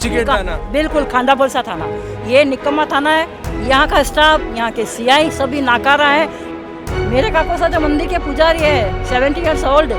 थाना बिल्कुल खांडापुर सा थाना, ये निकम्मा थाना है। यहाँ का स्टाफ, यहाँ के सीआई सभी नाकारा है। मेरे काको सा जो मंदिर के पुजारी है 70 ईयर्स ओल्ड,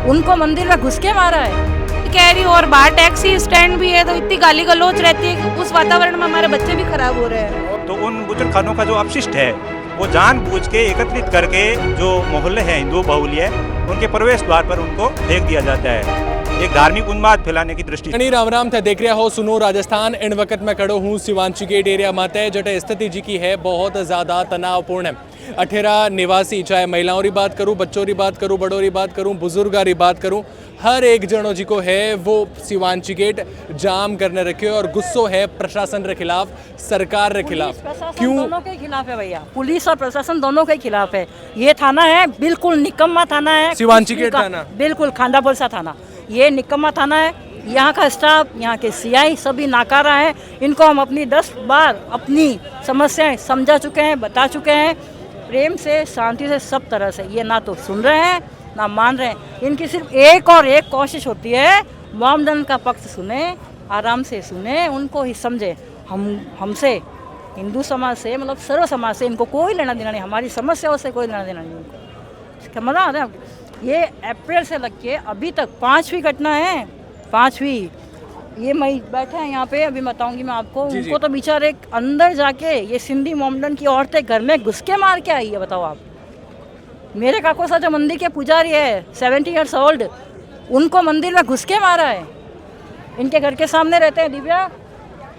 उनको मंदिर में घुस के मारा है। कह रही और बाहर टैक्सी स्टैंड भी है तो इतनी गाली गलौज रहती है कि उस वातावरण में हमारे बच्चे भी खराब हो रहे हैं। तो उन बुजुर्ग का जो अपशिष्ट है वो जानबूझ के एकत्रित करके जो मोहल्ले हैं हिंदू बहुल्य उनके प्रवेश द्वार पर उनको फेंक दिया जाता है, एक धार्मिक उन्माद फैलाने की दृष्टि। राम राम थे देख रहे हो सुनो राजस्थान। इन वक्त मैं खड़ो हूँ शिवांची गेट एरिया माते जटे स्थिति जी की है बहुत ज़्यादा तनावपूर्ण है। अठेरा निवासी, चाहे महिलाओं की बात करूँ, बच्चों की बात करूँ, बड़ों की बात करूँ, बुजुर्गों की बात करूँ, हर एक जनो जी को है वो शिवांची गेट जाम करने रखे और गुस्सो है प्रशासन के खिलाफ, सरकार के खिलाफ। क्यों? दोनों के खिलाफ है भैया, पुलिस और प्रशासन दोनों के खिलाफ है। ये थाना है बिल्कुल निकम्मा थाना है, शिवांची गेट थाना बिल्कुल खांडापुर सा थाना, ये निकम्मा थाना है। यहाँ का स्टाफ, यहाँ के सीआई सभी नाकारा है। इनको हम अपनी 10 बार अपनी समस्याएं समझा चुके हैं, बता चुके हैं, प्रेम से, शांति से, सब तरह से। ये ना तो सुन रहे हैं ना मान रहे हैं। इनकी सिर्फ एक और एक कोशिश होती है, वामदन का पक्ष सुने, आराम से सुने, उनको ही समझे। हमसे, हिंदू समाज से, मतलब सर्व समाज से इनको कोई लेना देना नहीं, हमारी समस्याओं से कोई लेना देना नहीं इनको। क्या मजा आ रहा है? ये अप्रैल से लग के अभी तक 5वीं घटना है, 5वीं। ये मैं बैठे हैं यहाँ पे, अभी बताऊंगी मैं आपको। उनको तो बेचारे अंदर जाके ये सिंधी मोमडन की औरतें घर में घुस के मार के आई है, बताओ आप। मेरे काको सा जो मंदिर के पुजारी है 70 ईयर्स ओल्ड, उनको मंदिर में घुस के मारा है। इनके घर के सामने रहते हैं दिव्या,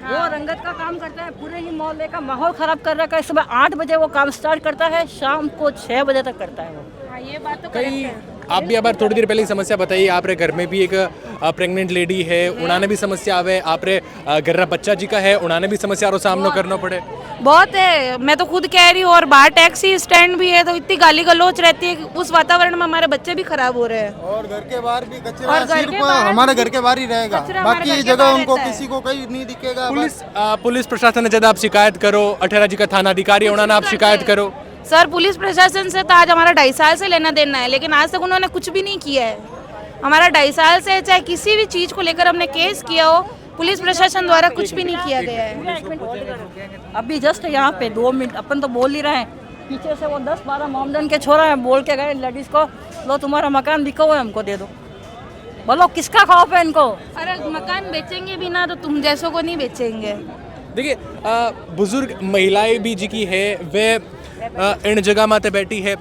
वो रंगत का काम करता है, पूरे ही मोहल्ले का माहौल खराब कर रखा है। सुबह 8 बजे वो काम स्टार्ट करता है, शाम को 6 बजे तक करता है वो। ये बात तो कई आप भी अब थोड़ी देर पहले ही समस्या बताइए। आप रे घर में भी एक प्रेग्नेंट लेडी है, उन्होंने भी समस्या आवे। आप रे घर बच्चा जी का है, उन्होंने भी समस्या रो सामना करना पड़े बहुत है। मैं तो खुद कह रही हूँ और बाहर टैक्सी स्टैंड भी है तो इतनी गाली गलौज रहती है कि उस वातावरण में हमारे बच्चे भी खराब हो रहे हैं। और घर के बाहर भी कचरा सिर्फ हमारे घर के बाहर ही रहेगा, बाकी जगह उनको किसी को कहीं नहीं दिखेगा। पुलिस प्रशासन ने जब आप शिकायत करो, अठेरा जी का थाना अधिकारी उन्होंने आप शिकायत करो। सर पुलिस प्रशासन से तो आज हमारा 2.5 साल से लेना देना है, लेकिन आज तक उन्होंने कुछ भी नहीं किया है। हमारा 2.5 साल से चाहे किसी भी चीज़ को लेकर हमने केस किया हो, पुलिस प्रशासन द्वारा कुछ भी नहीं किया गया है। अभी जस्ट यहाँ पे 2 मिनट अपन तो बोल ही रहे हैं, पीछे से वो 10-12 मोमडन के छोरा हैं, बोल के गए लेडीज को, लो तुम्हारा मकान बिका हुआ है, हमको दे दो। बोलो किसका खौफ है इनको? अरे मकान बेचेंगे भी ना तो तुम जैसों को नहीं बेचेंगे। देखिए बुजुर्ग महिलाएं भी जी की है, वे इन जगह माते बैठी है।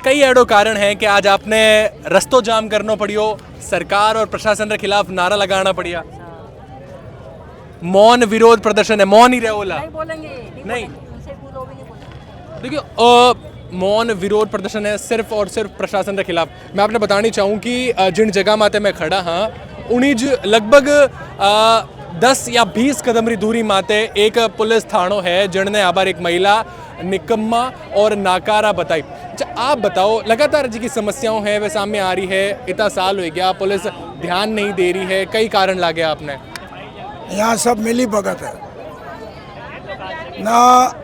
कई एडो कारण है कि आज आपने रस्तो जाम करना पड़ियो, सरकार और प्रशासन के खिलाफ नारा लगाना पड़िया। मौन विरोध प्रदर्शन है, मौन ही रहे ओला नहीं। देखिए मौन विरोध प्रदर्शन है सिर्फ और सिर्फ प्रशासन के खिलाफ। मैं आपने बतानी चाहूँ कि जिन जगह माते मैं खड़ा हाँ उन्हीं लगभग 10 या 20 कदम री दूरी माते एक पुलिस थानो है जिनने आबार एक महिला निकम्मा और नाकारा बताई। आप बताओ, लगातार जी की समस्याओं है वे सामने आ रही है, इतना साल हो गया, पुलिस ध्यान नहीं दे रही है, कई कारण लागे आपने। यहाँ सब मिली भगत है, ना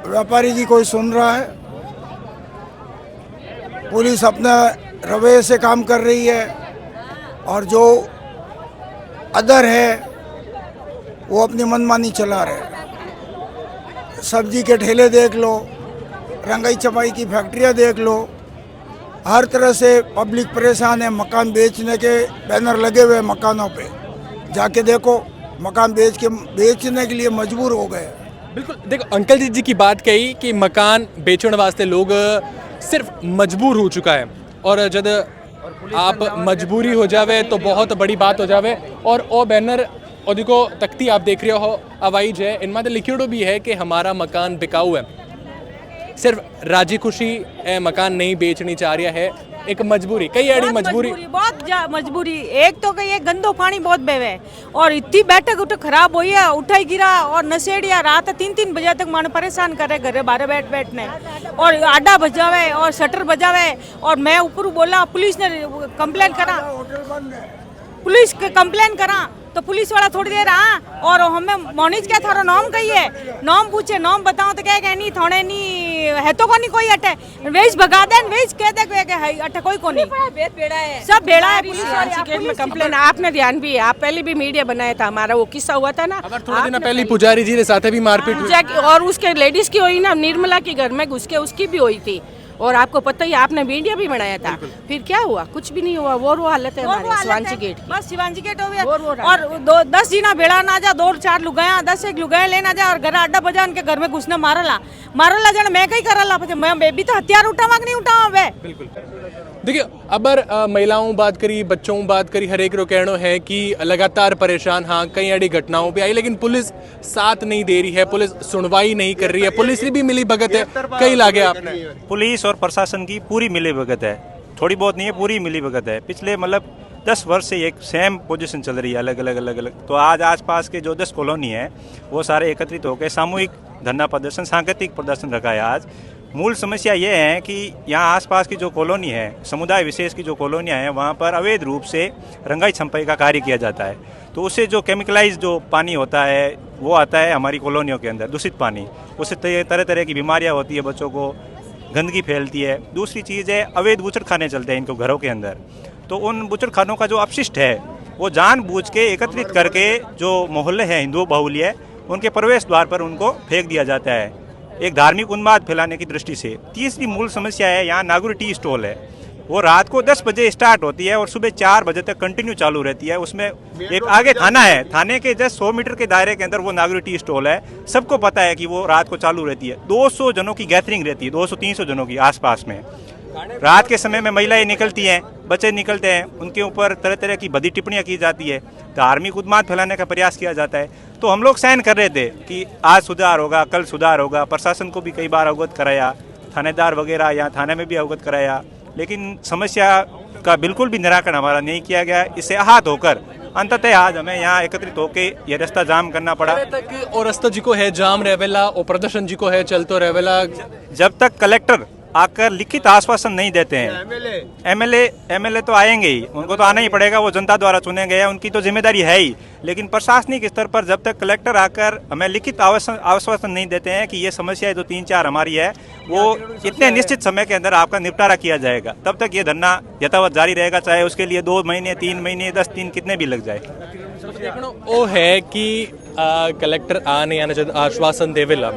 व्यापारी जी कोई सुन रहा है, पुलिस अपने रवैये से काम कर रही है, और जो अदर है वो अपनी मनमानी चला रहे। सब्जी के ठेले देख लो, रंगाई चपाई की फैक्ट्रियाँ देख लो, हर तरह से पब्लिक परेशान है। मकान बेचने के बैनर लगे हुए मकानों पे, जाके देखो मकान बेचने के लिए मजबूर हो गए। बिल्कुल, देखो अंकल जी की बात कही कि मकान बेचने वास्ते लोग सिर्फ मजबूर हो चुका है, और जब आप मजबूरी हो जावे तो बहुत बड़ी बात हो जावे। और वो बैनर और देखो तख्ती आप देख रहे हो अवाइज है, इनमें तो लिखियों भी है कि हमारा मकान बिकाऊ है। सिर्फ राजी खुशी मकान नहीं बेचनी चाह रहा है, एक मजबूरी, कई ऐडी मजबूरी, बहुत मजबूरी। एक तो कहीं गंदो पानी बहुत बेवे और इतनी बैठक उठ खराब हुई है, उठाई गिरा और नशेड़िया रात 3-3 बजे तक माने परेशान करे घर बाहर बैठने, और आडा बजावे और शटर बजावे। और मैं ऊपर बोला पुलिस ने कंप्लेन करा, पुलिस कंप्लेन करा तो पुलिस वाला थोड़ी देर और हमें मोनिज क्या थारो नाम कही है, नाम पूछे, नाम बताओ तो क्या नहीं थोड़े नहीं है तो कोनी कोई अटे वेज भगा दे वेज कह दे के है अटे कोई कोनी सब भेड़ा है पुलिस वाली में कंप्लेन आपने ध्यान भी है, आप पहले भी मीडिया बनाया था, हमारा वो किस्सा हुआ था ना अगर थोड़े दिन पहले पुजारी जी के साथ भी मारपीट हुई। और उसके लेडीज की हुई ना, निर्मला के घर में घुस के उसकी भी हुई थी, और आपको पता ही आपने मीडिया भी बनाया था। फिर क्या हुआ? कुछ भी नहीं हुआ। वो हालत है हमारे शिवाजी गेट की। बस शिवाजी गेट हो गया और 10 जीना भेड़ा ना जा, 2-4 लुगाया 10 एक लुगाया लेना जा और घर अड्डा बजा उनके घर में घुसने मारला जन मैं कहीं करला मैं बेबी तो हथियार उठावा नहीं उठावा वे। बिल्कुल देखिए, अबर महिलाओं बात करी, बच्चों बात करी, हर एक रो कहना है कि लगातार परेशान, हाँ कई अड़ी घटनाओं पे आई, लेकिन पुलिस साथ नहीं दे रही है, पुलिस सुनवाई नहीं कर रही है, पुलिस की भी मिली भगत है। कई लागे आपने पुलिस और प्रशासन की पूरी मिली भगत है, थोड़ी बहुत नहीं है, पूरी मिली भगत है। पिछले मतलब 10 वर्ष से एक सेम पोजीशन चल रही है, अलग अलग। तो आज आसपास के जो 10 कॉलोनी है वो सारे एकत्रित होकर सामूहिक धरना प्रदर्शन, सांकेतिक प्रदर्शन रखा है आज। मूल समस्या ये है कि यहाँ आसपास की जो कॉलोनी है, समुदाय विशेष की जो कॉलोनियाँ हैं, वहाँ पर अवैध रूप से रंगाई छंपाई का कार्य किया जाता है। तो उससे जो केमिकलाइज जो पानी होता है वो आता है हमारी कॉलोनियों के अंदर, दूषित पानी, उससे तरह तरह की बीमारियाँ होती है, बच्चों को गंदगी फैलती है। दूसरी चीज़ है अवैध बूचड़ खाने चलते हैं इनको घरों के अंदर। तो उन बूचड़ खानों का जो अपशिष्ट है वो जानबूझ के एकत्रित करके जो मोहल्ले हैं हिंदू बाहुल्य, उनके प्रवेश द्वार पर उनको फेंक दिया जाता है, एक धार्मिक उन्माद फैलाने की दृष्टि से। तीसरी मूल समस्या है, यहाँ नागुर टी स्टॉल है, वो रात को 10 बजे स्टार्ट होती है और सुबह 4 बजे तक कंटिन्यू चालू रहती है। उसमें एक आगे थाना है, थाने के जस्ट 100 मीटर के दायरे के अंदर वो नागुर टी स्टॉल है। सबको पता है कि वो रात को चालू रहती है। 200 जनों की गैदरिंग रहती है, 200-300 जनों की आसपास में। रात के समय में महिलाएं निकलती हैं, बच्चे निकलते हैं, उनके ऊपर तरह तरह की बदी टिप्पणियां की जाती है, धार्मिक उन्माद फैलाने का प्रयास किया जाता है। तो हम लोग सहन कर रहे थे कि आज सुधार होगा, कल सुधार होगा। प्रशासन को भी कई बार अवगत कराया, थानेदार वगैरह या थाने में भी अवगत कराया, लेकिन समस्या का बिल्कुल भी निराकरण हमारा नहीं किया गया। इससे आहत होकर अंततः आज हमें यहाँ एकत्रित होकर ये रास्ता जाम करना पड़ा। तक और रास्ता जी को है जाम रहेवेला और प्रदर्शन जी को है चलतो रहेवेला जब तक कलेक्टर आकर लिखित आश्वासन नहीं देते हैं। एमएलए तो आएंगे ही, उनको तो आना ही पड़ेगा, वो जनता द्वारा चुने गए हैं, उनकी तो जिम्मेदारी है ही। लेकिन प्रशासनिक स्तर पर जब तक कलेक्टर आकर हमें लिखित आश्वासन नहीं देते हैं कि ये समस्या जो 3-4 हमारी है वो इतने निश्चित समय के अंदर आपका निपटारा किया जाएगा, तब तक ये धरना यथावत जारी रहेगा, चाहे उसके लिए 2 महीने, 3 महीने, 10 दिन कितने भी लग जाए। वो है कि कलेक्टर आने आने जब आश्वासन देवेला,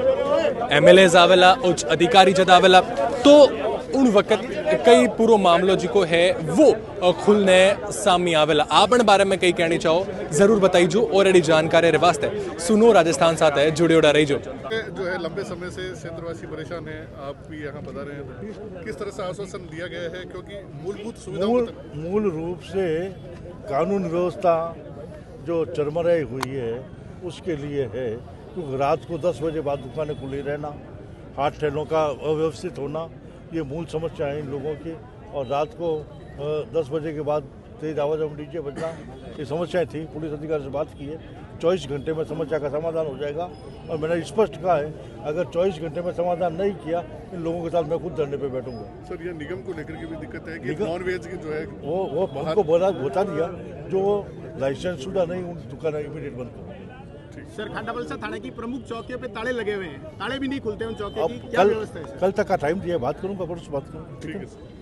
एमएलए आवेला, उच्च अधिकारी जब आवेला, तो उन वक्त कई पूरो मामलो जी को है वो खुलने सामने आवेला। आपन बारे में कई कहनी चाहो जरूर बताइजो, ऑलरेडी जानकारी रे वास्ते सुनो राजस्थान साथ है जुड़े उड़ा रही जो है लंबे समय से क्षेत्रवासी परेशान है, आप भी यहाँ बता रहे हैं, किस तरह से आश्वासन दिया गया है? क्योंकि मूलभूत सुविधा मूल रूप से कानून व्यवस्था जो चरमराई हुई है उसके लिए है, क्योंकि रात को 10 बजे बाद दुकानें खुली रहना, हाट ठेलों का अव्यवस्थित होना, ये मूल समस्या है इन लोगों की। और रात को 10 बजे के बाद तेज आवाज़ में डीजे बजना, ये समस्याएं थी। पुलिस अधिकारी से बात की है, 24 घंटे में समस्या का समाधान हो जाएगा। और मैंने स्पष्ट कहा है, अगर 24 घंटे में समाधान नहीं किया, इन लोगों के साथ मैं खुद धरने पे बैठूंगा। सर, ये निगम को लेकर के भी दिक्कत है कि नॉन वेज की जो है वो उनको बता दिया, जो लाइसेंस शुदा नहीं उन दुकानें इमीडिएट बंद करो। सर, खांडाबलसा थाने की प्रमुख चौकियों पे ताले लगे हुए हैं, ताले भी नहीं खुलते उन चौकियों की, क्या कल व्यवस्था है? कल तक का टाइम दिया, बात करूंगा, परसों बात करूंगा। ठीक है।